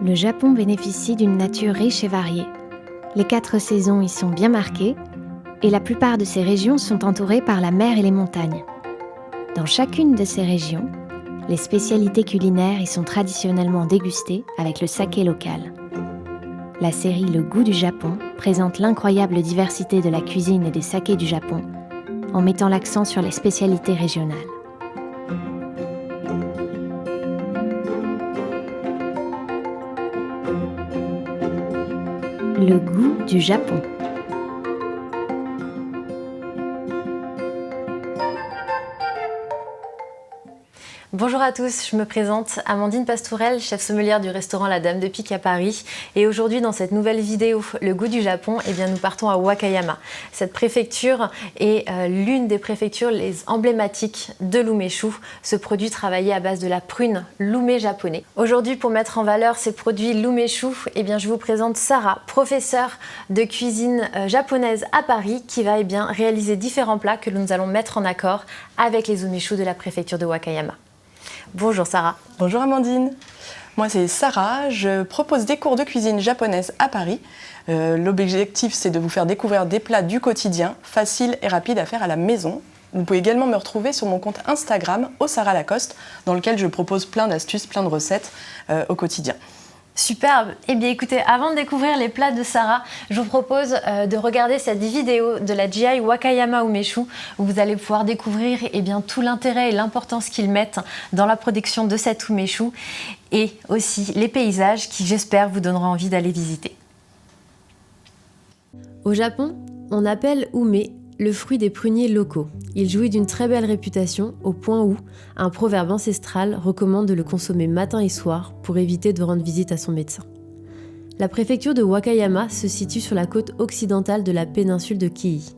Le Japon bénéficie d'une nature riche et variée. Les 4 saisons y sont bien marquées et la plupart de ces régions sont entourées par la mer et les montagnes. Dans chacune de ces régions, les spécialités culinaires y sont traditionnellement dégustées avec le saké local. La série Le goût du Japon présente l'incroyable diversité de la cuisine et des sakés du Japon en mettant l'accent sur les spécialités régionales. Le goût du Japon. Bonjour à tous, je me présente Amandine Pastourel, chef sommelière du restaurant La Dame de Pique à Paris. Et aujourd'hui, dans cette nouvelle vidéo, Le goût du Japon, nous partons à Wakayama. Cette préfecture est l'une des préfectures les emblématiques de l'umeshu, ce produit travaillé à base de la prune l'ume japonais. Aujourd'hui, pour mettre en valeur ces produits l'umeshu, je vous présente Sarah, professeure de cuisine japonaise à Paris, qui va réaliser différents plats que nous allons mettre en accord avec les umeshu de la préfecture de Wakayama. Bonjour Sarah. Bonjour Amandine. Moi c'est Sarah, je propose des cours de cuisine japonaise à Paris. L'objectif c'est de vous faire découvrir des plats du quotidien, faciles et rapides à faire à la maison. Vous pouvez également me retrouver sur mon compte Instagram, Sarah Lacoste, dans lequel je propose plein d'astuces, plein de recettes au quotidien. Superbe. Écoutez, avant de découvrir les plats de Sarah, je vous propose de regarder cette vidéo de la GI Wakayama Umeshu où vous allez pouvoir découvrir tout l'intérêt et l'importance qu'ils mettent dans la production de cet umeshu et aussi les paysages qui, j'espère, vous donneront envie d'aller visiter. Au Japon, on appelle ume le fruit des pruniers locaux. Il jouit d'une très belle réputation au point où un proverbe ancestral recommande de le consommer matin et soir pour éviter de rendre visite à son médecin. La préfecture de Wakayama se situe sur la côte occidentale de la péninsule de Kii,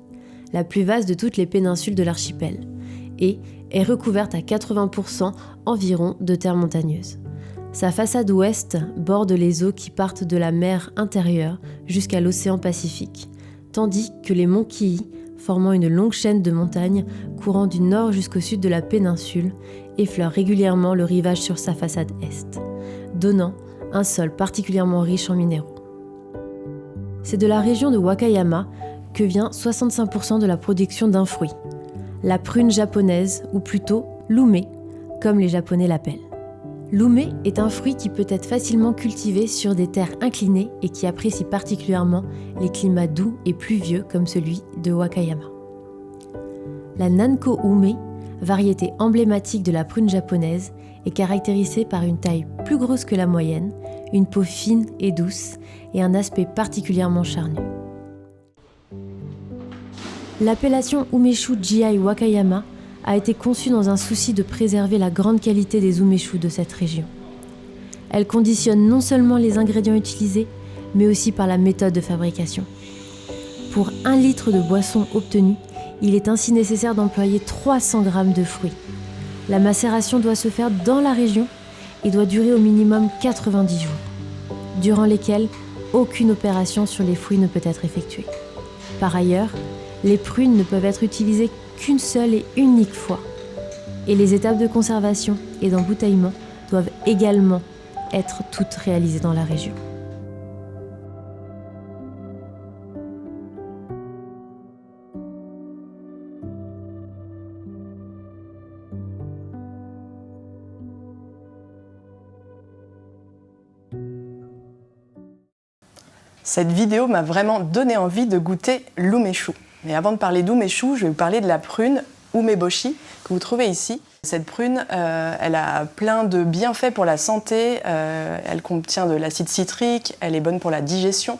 la plus vaste de toutes les péninsules de l'archipel, et est recouverte à 80% environ de terres montagneuses. Sa façade ouest borde les eaux qui partent de la mer intérieure jusqu'à l'océan Pacifique, tandis que les monts Kii, formant une longue chaîne de montagnes courant du nord jusqu'au sud de la péninsule, effleure régulièrement le rivage sur sa façade est, donnant un sol particulièrement riche en minéraux. C'est de la région de Wakayama que vient 65% de la production d'un fruit, la prune japonaise, ou plutôt l'ume, comme les Japonais l'appellent. L'ume est un fruit qui peut être facilement cultivé sur des terres inclinées et qui apprécie particulièrement les climats doux et pluvieux comme celui de Wakayama. La Nanko ume, variété emblématique de la prune japonaise, est caractérisée par une taille plus grosse que la moyenne, une peau fine et douce et un aspect particulièrement charnu. L'appellation Umeshu GI Wakayama a été conçue dans un souci de préserver la grande qualité des umeshu de cette région. Elle conditionne non seulement les ingrédients utilisés, mais aussi par la méthode de fabrication. Pour 1 litre de boisson obtenue, il est ainsi nécessaire d'employer 300 g de fruits. La macération doit se faire dans la région et doit durer au minimum 90 jours, durant lesquels aucune opération sur les fruits ne peut être effectuée. Par ailleurs, les prunes ne peuvent être utilisées qu'une seule et unique fois. Et les étapes de conservation et d'embouteillement doivent également être toutes réalisées dans la région. Cette vidéo m'a vraiment donné envie de goûter l'umeshu. Mais avant de parler d'umeshu, je vais vous parler de la prune umeboshi que vous trouvez ici. Cette prune, elle a plein de bienfaits pour la santé, elle contient de l'acide citrique, elle est bonne pour la digestion.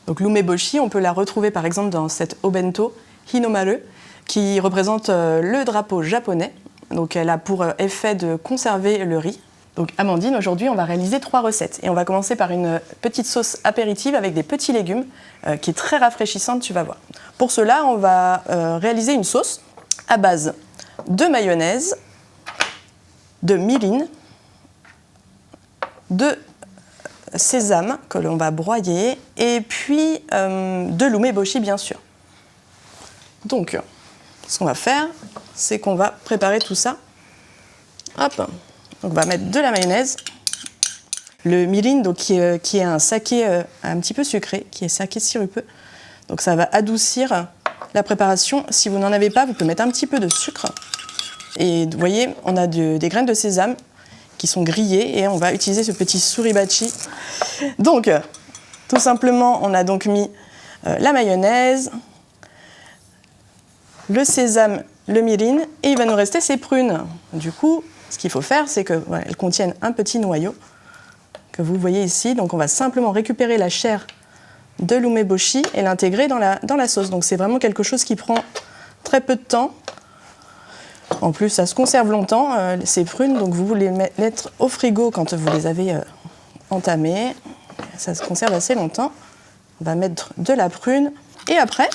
Donc l'umeboshi, on peut la retrouver par exemple dans cette obento hinomaru qui représente le drapeau japonais. Donc elle a pour effet de conserver le riz. Donc Amandine, aujourd'hui on va réaliser 3 recettes et on va commencer par une petite sauce apéritive avec des petits légumes qui est très rafraîchissante, tu vas voir. Pour cela, on va réaliser une sauce à base de mayonnaise, de mirin, de sésame que l'on va broyer et puis de l'umeboshi bien sûr. Donc, ce qu'on va faire, c'est qu'on va préparer tout ça. Hop. Donc on va mettre de la mayonnaise le mirin, donc, qui est un saké un petit peu sucré, qui est saké sirupeux. Donc ça va adoucir la préparation. Si vous n'en avez pas, vous pouvez mettre un petit peu de sucre. Et vous voyez, on a des graines de sésame qui sont grillées et on va utiliser ce petit suribachi. Donc, tout simplement, on a donc mis la mayonnaise, le sésame, le mirin, et il va nous rester ces prunes. Du coup, ce qu'il faut faire, c'est qu'elles contiennent un petit noyau que vous voyez ici. Donc on va simplement récupérer la chair de l'umeboshi et l'intégrer dans la sauce. Donc c'est vraiment quelque chose qui prend très peu de temps. En plus, ça se conserve longtemps, ces prunes. Donc vous les mettre au frigo quand vous les avez entamées. Ça se conserve assez longtemps. On va mettre de la prune. Et après,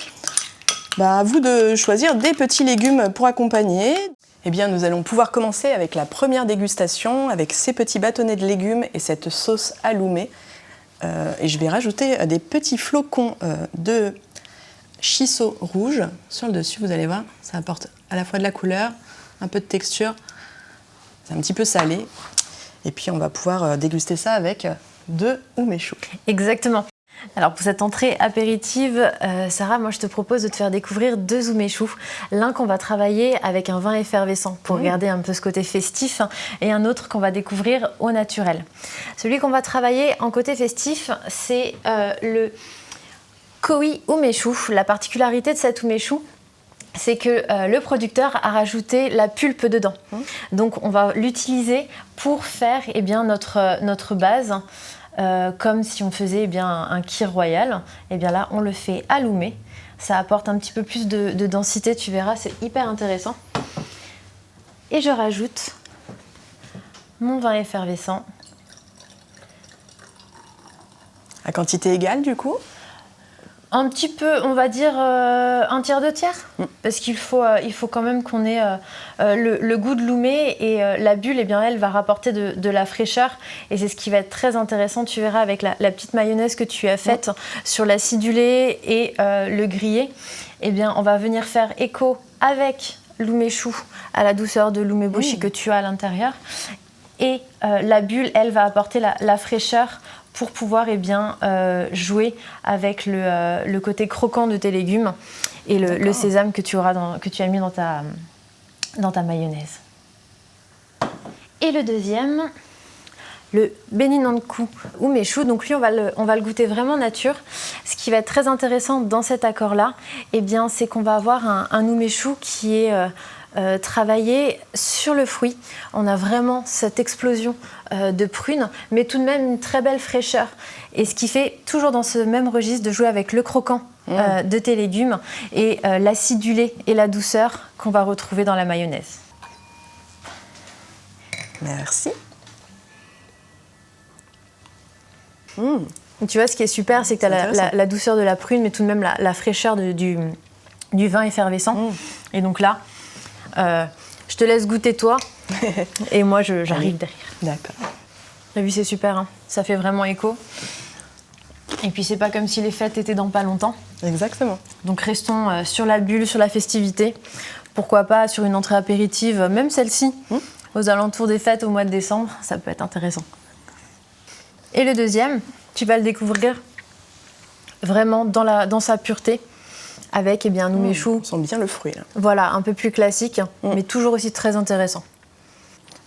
à vous de choisir des petits légumes pour accompagner. Eh bien, nous allons pouvoir commencer avec la première dégustation, avec ces petits bâtonnets de légumes et cette sauce aloumée. Et je vais rajouter des petits flocons de shiso rouge sur le dessus, vous allez voir. Ça apporte à la fois de la couleur, un peu de texture. C'est un petit peu salé. Et puis, on va pouvoir déguster ça avec de umeshu. Exactement. Alors pour cette entrée apéritive, Sarah, moi je te propose de te faire découvrir 2 umeshu. L'un qu'on va travailler avec un vin effervescent pour garder un peu ce côté festif et un autre qu'on va découvrir au naturel. Celui qu'on va travailler en côté festif, c'est le Koi umeshu. La particularité de cet umeshu, c'est que le producteur a rajouté la pulpe dedans. Donc on va l'utiliser pour faire notre base. Comme si on faisait un kir royal, et bien là on le fait aloumé. Ça apporte un petit peu plus de densité, tu verras, c'est hyper intéressant. Et je rajoute mon vin effervescent. À quantité égale du coup? Un petit peu, on va dire un tiers de tiers, parce qu'il faut quand même qu'on ait le goût de l'oumé et la bulle, eh bien, elle va rapporter de la fraîcheur et c'est ce qui va être très intéressant, tu verras avec la petite mayonnaise que tu as faite sur l'acidulé et le grillé, eh bien, on va venir faire écho avec l'umeshu à la douceur de l'umeboshi que tu as à l'intérieur et la bulle, elle va apporter la fraîcheur pour pouvoir jouer avec le côté croquant de tes légumes et le sésame que tu as mis dans ta mayonnaise. Et le deuxième, le Beninanku umeshu. Donc lui, on va le goûter vraiment nature. Ce qui va être très intéressant dans cet accord-là, eh bien, c'est qu'on va avoir un umeshu qui est travailler sur le fruit. On a vraiment cette explosion de prunes, mais tout de même une très belle fraîcheur. Et ce qui fait toujours dans ce même registre de jouer avec le croquant de tes légumes et l'acidulé et la douceur qu'on va retrouver dans la mayonnaise. Merci. Tu vois, ce qui est super, c'est que tu as la douceur de la prune, mais tout de même la fraîcheur du vin effervescent. Et donc là, je te laisse goûter toi et moi j'arrive derrière. D'accord. T'as vu, c'est super, hein, ça fait vraiment écho. Et puis c'est pas comme si les fêtes étaient dans pas longtemps. Exactement. Donc restons sur la bulle, sur la festivité. Pourquoi pas sur une entrée apéritive, même celle-ci, aux alentours des fêtes au mois de décembre, ça peut être intéressant. Et le deuxième, tu vas le découvrir vraiment dans sa pureté. Avec un umeshu. On sent bien le fruit. Là. Voilà, un peu plus classique, mais toujours aussi très intéressant.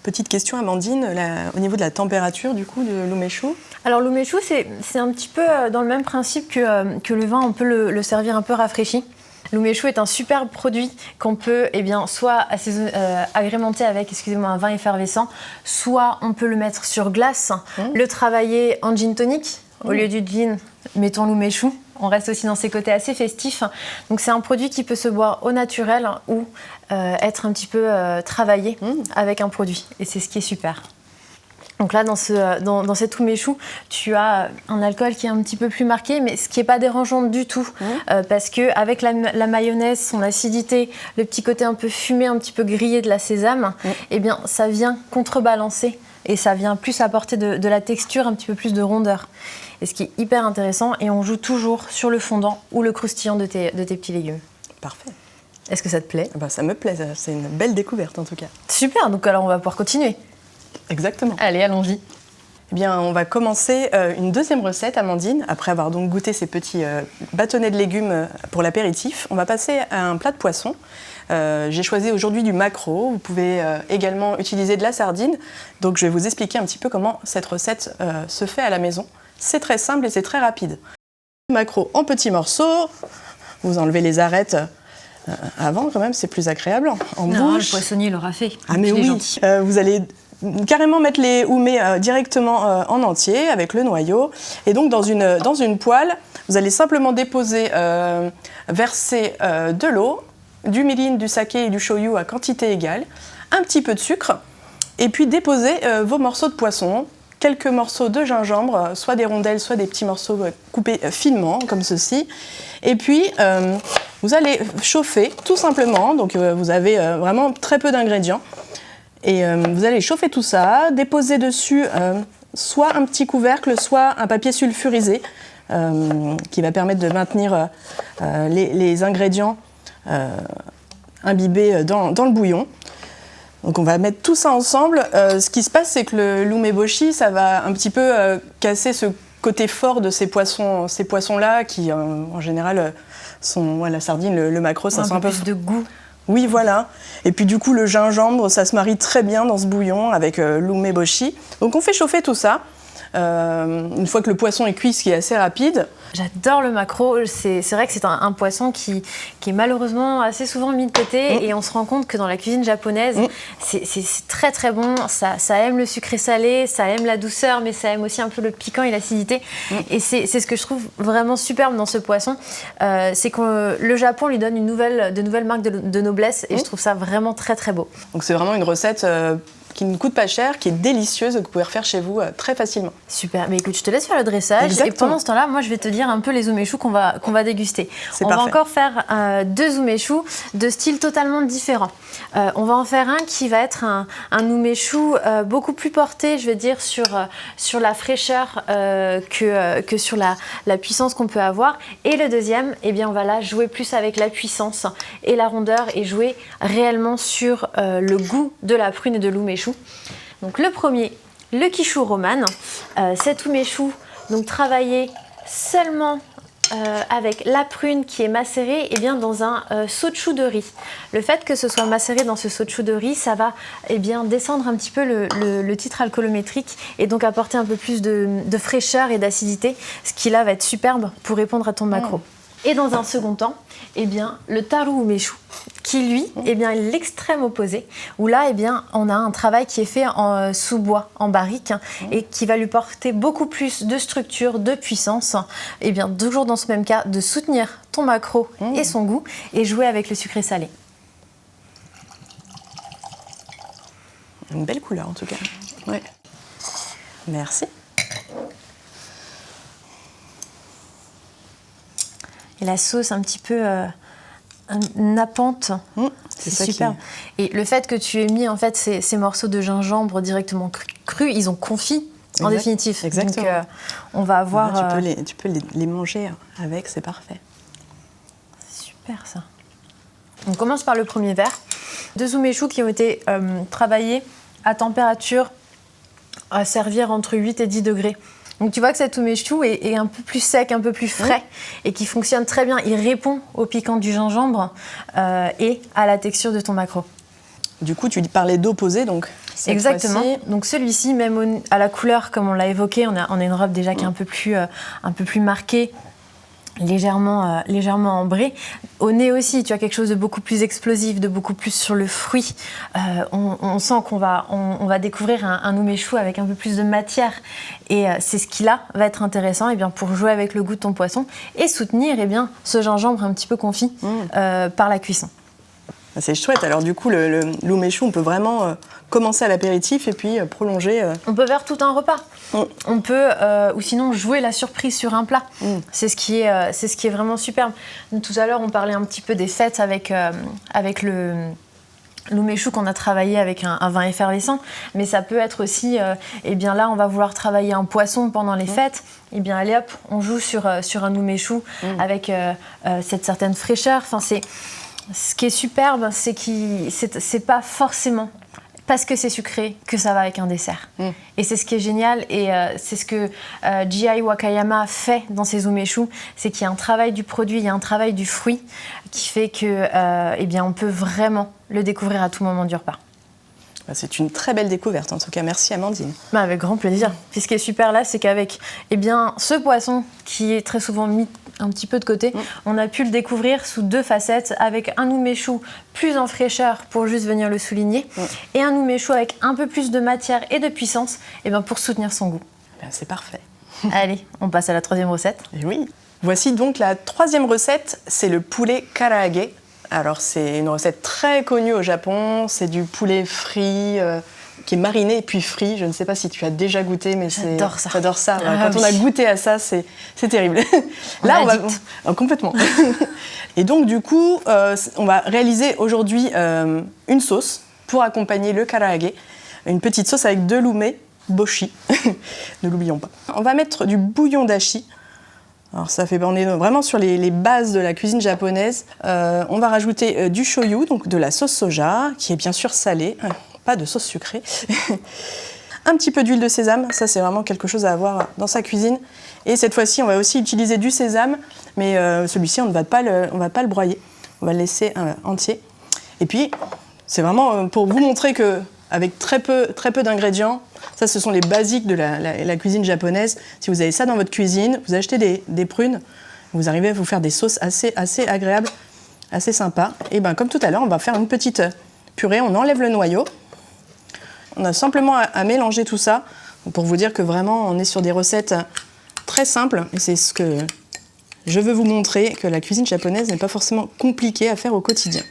Petite question, Amandine, au niveau de la température du coup de l'umeshu. Alors l'umeshu, c'est un petit peu dans le même principe que le vin, on peut le servir un peu rafraîchi. L'umeshu est un super produit qu'on peut soit agrémenter avec un vin effervescent, soit on peut le mettre sur glace, le travailler en gin tonic. Au lieu du gin, mettons l'umeshu. On reste aussi dans ces côtés assez festifs. Donc c'est un produit qui peut se boire au naturel ou être un petit peu travaillé avec un produit. Et c'est ce qui est super. Donc là, dans cet umeshu, tu as un alcool qui est un petit peu plus marqué, mais ce qui n'est pas dérangeant du tout. Parce qu'avec la mayonnaise, son acidité, le petit côté un peu fumé, un petit peu grillé de la sésame, eh bien, ça vient contrebalancer. Et ça vient plus apporter de la texture, un petit peu plus de rondeur. Et ce qui est hyper intéressant, et on joue toujours sur le fondant ou le croustillant de tes petits légumes. Parfait. Est-ce que ça te plaît ? Ça me plaît, c'est une belle découverte en tout cas. Super, donc alors on va pouvoir continuer. Exactement. Allez, allons-y. Eh bien, on va commencer une deuxième recette, Amandine. Après avoir donc goûté ces petits bâtonnets de légumes pour l'apéritif, on va passer à un plat de poisson. J'ai choisi aujourd'hui du maquereau. Vous pouvez également utiliser de la sardine. Donc, je vais vous expliquer un petit peu comment cette recette se fait à la maison. C'est très simple et c'est très rapide. Le maquereau en petits morceaux. Vous enlevez les arêtes avant, quand même, c'est plus agréable en bouche. Le poissonnier l'aura fait. Ah mais oui, vous allez carrément mettre les houmets directement en entier avec le noyau. Et donc dans une poêle, vous allez simplement déposer, verser de l'eau, du mirin, du saké et du shoyu à quantité égale, un petit peu de sucre, et puis déposer vos morceaux de poisson, quelques morceaux de gingembre, soit des rondelles, soit des petits morceaux coupés finement, comme ceci. Et puis, vous allez chauffer tout simplement, donc vous avez vraiment très peu d'ingrédients. Et vous allez chauffer tout ça, déposer dessus soit un petit couvercle, soit un papier sulfurisé qui va permettre de maintenir les ingrédients imbibés dans le bouillon. Donc on va mettre tout ça ensemble. Ce qui se passe, c'est que le umeboshi, ça va un petit peu casser ce côté fort de ces poissons-là qui, en général, sont la sardine, le maquereau, ça sent un peu plus de goût. Oui, voilà. Et puis du coup, le gingembre, ça se marie très bien dans ce bouillon avec l'umeboshi. Donc on fait chauffer tout ça. Une fois que le poisson est cuit, ce qui est assez rapide. J'adore le maquereau. C'est vrai que c'est un poisson qui est malheureusement assez souvent mis de côté. Et on se rend compte que dans la cuisine japonaise, c'est très très bon. Ça aime le sucré salé, ça aime la douceur, mais ça aime aussi un peu le piquant et l'acidité. Et c'est ce que je trouve vraiment superbe dans ce poisson. C'est que le Japon lui donne de nouvelles marques de noblesse. Et je trouve ça vraiment très très beau. Donc c'est vraiment une recette qui ne coûte pas cher, qui est délicieuse, que vous pouvez refaire chez vous très facilement. Super, mais écoute, je te laisse faire le dressage. Exactement. Et pendant ce temps-là, moi je vais te dire un peu les umeshu qu'on va déguster. C'est on parfait. va encore faire 2 umeshu de style totalement différent. On va en faire un qui va être un umeshu beaucoup plus porté, je vais dire, sur la fraîcheur que sur la puissance qu'on peut avoir. Et le deuxième, eh bien, on va là jouer plus avec la puissance et la rondeur et jouer réellement sur le goût de la prune et de l'umeshu. Donc le premier, le kishu roman. Cet umeshu, donc travaillé seulement avec la prune qui est macérée dans un sochu de riz. Le fait que ce soit macéré dans ce sochu de riz, ça va descendre un petit peu le titre alcoolométrique et donc apporter un peu plus de fraîcheur et d'acidité, ce qui là va être superbe pour répondre à ton maquereau. Et dans un second temps, le taru umeshu, qui lui est l'extrême opposé, où là on a un travail qui est fait sous bois, en barrique, et qui va lui porter beaucoup plus de structure, de puissance, toujours dans ce même cas, de soutenir ton maquereau et son goût, et jouer avec le sucré salé. Une belle couleur en tout cas. Ouais. Merci. Et la sauce un petit peu nappante, c'est super. Et le fait que tu aies mis en fait ces morceaux de gingembre directement crus, ils ont confit en définitive. Exactement. Donc on va avoir... Tu peux les manger avec, c'est parfait. Super ça. On commence par le premier verre. 2 umeshu qui ont été travaillés à température à servir entre 8 et 10 degrés. Donc tu vois que cet umeshu est un peu plus sec, un peu plus frais et qui fonctionne très bien. Il répond au piquant du gingembre et à la texture de ton maquereau. Du coup, tu parlais d'opposé, donc exactement. Donc celui-ci, même à la couleur, comme on l'a évoqué, on a une robe déjà qui est un peu plus marquée, légèrement ambrée. Au nez aussi, tu as quelque chose de beaucoup plus explosif, de beaucoup plus sur le fruit. On sent qu'on va découvrir un umeshu avec un peu plus de matière. Et c'est ce qui là va être intéressant pour jouer avec le goût de ton poisson et soutenir ce gingembre un petit peu confit par la cuisson. C'est chouette. Alors du coup, l'umeshu, on peut vraiment commencer à l'apéritif et puis prolonger. On peut faire tout un repas. On peut, ou sinon, jouer la surprise sur un plat. C'est ce qui est vraiment superbe. Tout à l'heure, on parlait un petit peu des fêtes avec l'umeshu qu'on a travaillé avec un vin effervescent, mais ça peut être aussi, là, on va vouloir travailler un poisson pendant les fêtes. Allez hop, on joue sur un umeshu avec cette certaine fraîcheur. Enfin, ce qui est superbe, c'est que c'est pas forcément parce que c'est sucré, que ça va avec un dessert. Et c'est ce qui est génial, et c'est ce que G.I. Wakayama fait dans ses umeshu, c'est qu'il y a un travail du produit, il y a un travail du fruit qui fait que, eh bien, on peut vraiment le découvrir à tout moment du repas. C'est une très belle découverte, en tout cas. Merci Amandine. Avec grand plaisir. Puis ce qui est super là, c'est qu'avec ce poisson qui est très souvent mis un petit peu de côté, on a pu le découvrir sous 2 facettes, avec un umeshu plus en fraîcheur pour juste venir le souligner, et un umeshu avec un peu plus de matière et de puissance pour soutenir son goût. C'est parfait. Allez, on passe à la 3e recette. Et oui. Voici donc la 3e recette, c'est le poulet karaage. Alors c'est une recette très connue au Japon, c'est du poulet frit qui est mariné et puis frit. Je ne sais pas si tu as déjà goûté, mais j'adore ça. J'adore ça. Ah, quand on a goûté à ça, c'est terrible. Là, on va complètement. Et donc du coup, on va réaliser aujourd'hui une sauce pour accompagner le karaage, une petite sauce avec 2 lumé boshi. Ne l'oublions pas. On va mettre du bouillon d'ashi. Alors on est vraiment sur les bases de la cuisine japonaise. On va rajouter du shoyu, donc de la sauce soja, qui est bien sûr salée, pas de sauce sucrée. Un petit peu d'huile de sésame, ça c'est vraiment quelque chose à avoir dans sa cuisine. Et cette fois-ci, on va aussi utiliser du sésame, mais celui-ci, on ne va pas le broyer, on va le laisser entier. Et puis, c'est vraiment pour vous montrer qu'avec très peu d'ingrédients, ça, ce sont les basiques de la cuisine japonaise. Si vous avez ça dans votre cuisine, vous achetez des prunes, vous arrivez à vous faire des sauces assez agréables, assez sympas. Et comme tout à l'heure, on va faire une petite purée. On enlève le noyau. On a simplement à mélanger tout ça pour vous dire que vraiment, on est sur des recettes très simples. Et c'est ce que je veux vous montrer, que la cuisine japonaise n'est pas forcément compliquée à faire au quotidien.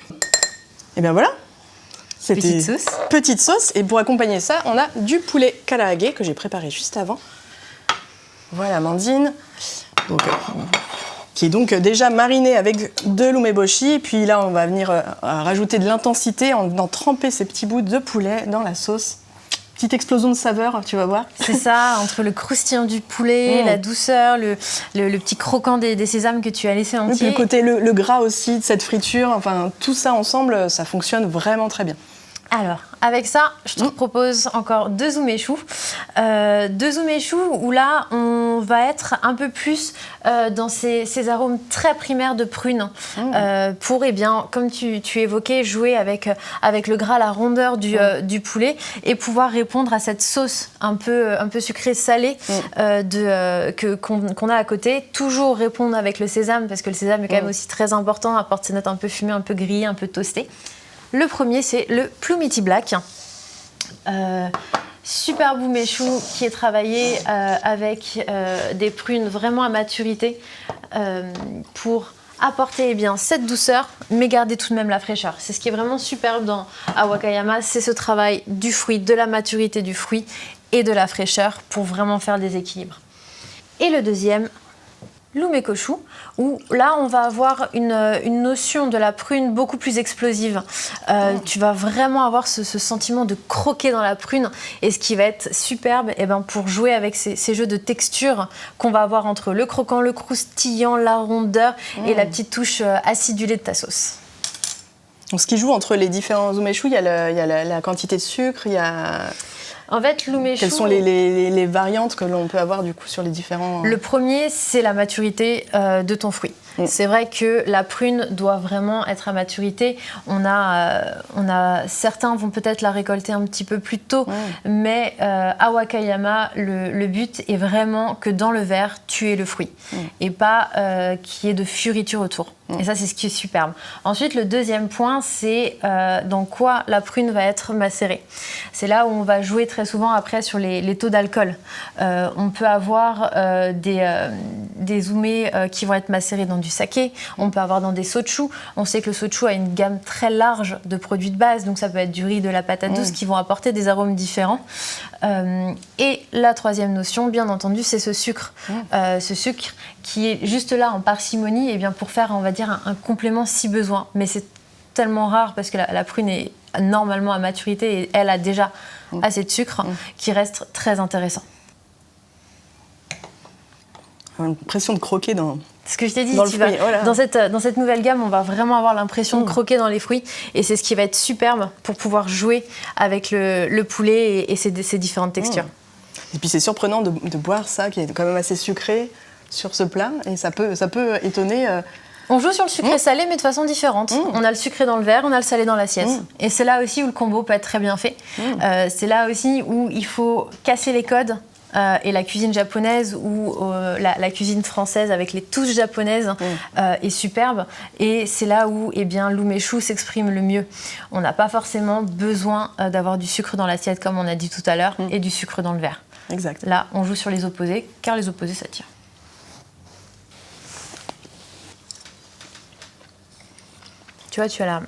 Et bien voilà. Petite sauce. Et pour accompagner ça, on a du poulet karaage que j'ai préparé juste avant. Voilà, Amandine. Qui est donc déjà mariné avec 2 lumeboshi. Puis là, on va venir rajouter de l'intensité en tremper ces petits bouts de poulet dans la sauce. Petite explosion de saveur, tu vas voir. C'est ça, entre le croustillant du poulet, la douceur, le petit croquant des sésames que tu as laissé entier. Le côté, le gras aussi de cette friture, enfin tout ça ensemble, ça fonctionne vraiment très bien. Alors, avec ça, je te propose encore 2 umeshu. 2 umeshu où là, on va être un peu plus dans ces arômes très primaires de prunes pour, comme tu évoquais, jouer avec le gras, la rondeur du poulet et pouvoir répondre à cette sauce un peu sucrée salée qu'on a à côté. Toujours répondre avec le sésame parce que le sésame est quand même aussi très important, apporte ces notes un peu fumées, un peu grillées, un peu toastées. Le premier, c'est le Plumiti Black. Super umeshu qui est travaillé avec des prunes vraiment à maturité pour apporter cette douceur, mais garder tout de même la fraîcheur. C'est ce qui est vraiment superbe à Wakayama, c'est ce travail du fruit, de la maturité du fruit et de la fraîcheur pour vraiment faire des équilibres. Et le deuxième, l'umekoshu, où là on va avoir une notion de la prune beaucoup plus explosive. Tu vas vraiment avoir ce sentiment de croquer dans la prune, et ce qui va être superbe pour jouer avec ces jeux de texture qu'on va avoir entre le croquant, le croustillant, la rondeur et la petite touche acidulée de ta sauce. Donc, ce qui joue entre les différents umeshu, il y a la quantité de sucre, il y a... En fait, l'umeshu... Quelles sont les variantes que l'on peut avoir du coup sur les différents... Le premier, c'est la maturité de ton fruit. C'est vrai que la prune doit vraiment être à maturité. Certains vont peut-être la récolter un petit peu plus tôt, mais à Wakayama, le but est vraiment que dans le verre, tu aies le fruit et pas qu'il y ait de furiture autour. Et ça, c'est ce qui est superbe. Ensuite, le deuxième point, c'est dans quoi la prune va être macérée. C'est là où on va jouer très souvent après sur les taux d'alcool. On peut avoir des umés qui vont être macérés dans du saké, on peut avoir dans des sochu. On sait que le sochu a une gamme très large de produits de base, donc ça peut être du riz, de la patate douce qui vont apporter des arômes différents. Et la troisième notion, bien entendu, c'est ce sucre. Ce sucre qui est juste là en parcimonie pour faire, on va dire, un complément si besoin. Mais c'est tellement rare parce que la prune est normalement à maturité et elle a déjà assez de sucre qui reste très intéressant. l'impression de croquer dans... Ce que je t'ai dit, dans le fruit, voilà. dans cette nouvelle gamme, on va vraiment avoir l'impression de croquer dans les fruits. Et c'est ce qui va être superbe pour pouvoir jouer avec le poulet et ses différentes textures. Et puis c'est surprenant de boire ça, qui est quand même assez sucré, sur ce plat. Et ça peut étonner... On joue sur le sucré salé, mais de façon différente. On a le sucré dans le verre, on a le salé dans l'assiette. Et c'est là aussi où le combo peut être très bien fait. C'est là aussi où il faut casser les codes. Et la cuisine japonaise ou la cuisine française avec les touches japonaises est superbe. Et c'est là où l'umeshu s'exprime le mieux. On n'a pas forcément besoin d'avoir du sucre dans l'assiette, comme on a dit tout à l'heure, et du sucre dans le verre. Exact. Là, on joue sur les opposés, car les opposés s'attirent. Tu vois, tu as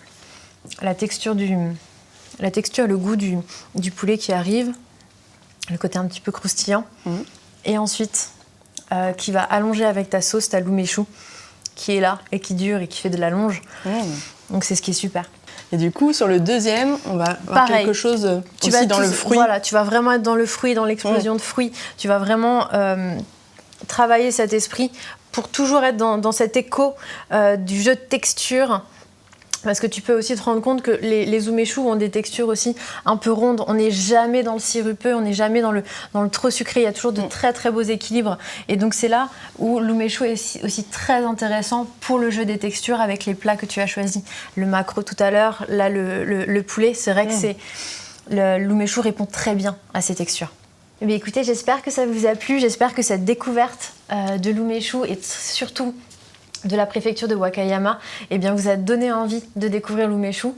la texture, le goût du poulet qui arrive, le côté un petit peu croustillant, et ensuite qui va allonger avec ta sauce, ta lumeshu, qui est là et qui dure et qui fait de la longe. Donc c'est ce qui est super. Et du coup, sur le deuxième, on va avoir quelque chose aussi dans le fruit. Voilà, tu vas vraiment être dans le fruit, dans l'explosion de fruits. Tu vas vraiment travailler cet esprit pour toujours être dans cet écho du jeu de texture. Parce que tu peux aussi te rendre compte que les umeshu ont des textures aussi un peu rondes. On n'est jamais dans le sirupeux, on n'est jamais dans le trop sucré. Il y a toujours de très très beaux équilibres. Et donc c'est là où l'umeshu est aussi très intéressant pour le jeu des textures avec les plats que tu as choisis. Le maquereau tout à l'heure, là le poulet, c'est vrai que l'umeshu répond très bien à ces textures. Eh bien, écoutez, j'espère que ça vous a plu. J'espère que cette découverte de l'umeshu et surtout de la préfecture de Wakayama, vous a donné envie de découvrir l'umeshu.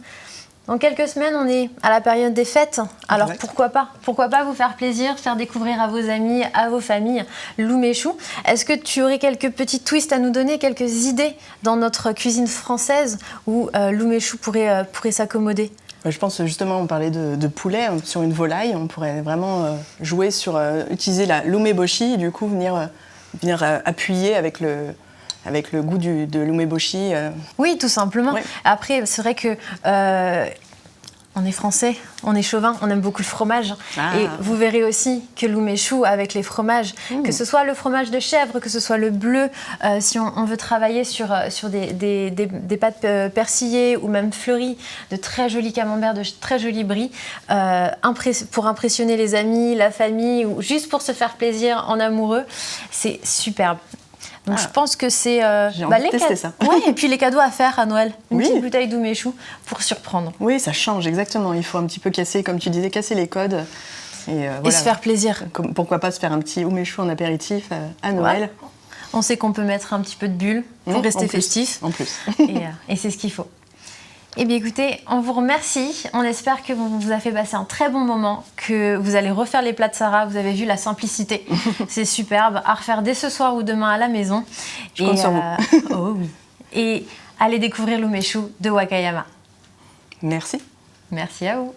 Dans quelques semaines, on est à la période des fêtes. Alors pourquoi pas vous faire plaisir, faire découvrir à vos amis, à vos familles l'umeshu. Est-ce que tu aurais quelques petits twists à nous donner, quelques idées dans notre cuisine française où l'umeshu pourrait s'accommoder ? Je pense justement, on parlait de poulet sur une volaille. On pourrait vraiment jouer sur utiliser l'umeboshi et du coup venir appuyer avec le goût de l'umeboshi. Oui, tout simplement. Oui. Après, c'est vrai que on est français, on est chauvin, on aime beaucoup le fromage. Et vous verrez aussi que l'umeshu avec les fromages, que ce soit le fromage de chèvre, que ce soit le bleu, si on veut travailler sur des pâtes persillées ou même fleuries, de très jolis camemberts, de très jolis brie, pour impressionner les amis, la famille ou juste pour se faire plaisir en amoureux, c'est superbe. Donc je pense que c'est j'ai envie de tester ça. Ouais, et puis les cadeaux à faire à Noël, une petite bouteille d'umeshu pour surprendre. Oui, ça change exactement. Il faut un petit peu casser, comme tu disais, casser les codes et se faire plaisir. Pourquoi pas se faire un petit umeshu en apéritif à Noël. Ouais. On sait qu'on peut mettre un petit peu de bulle pour rester festif. En plus. Et c'est ce qu'il faut. Eh bien écoutez, on vous remercie. On espère que vous a fait passer un très bon moment, que vous allez refaire les plats de Sarah. Vous avez vu la simplicité. C'est superbe. À refaire dès ce soir ou demain à la maison. Je compte sur vous. Oh oui. Et allez découvrir l'umeshu de Wakayama. Merci. Merci à vous.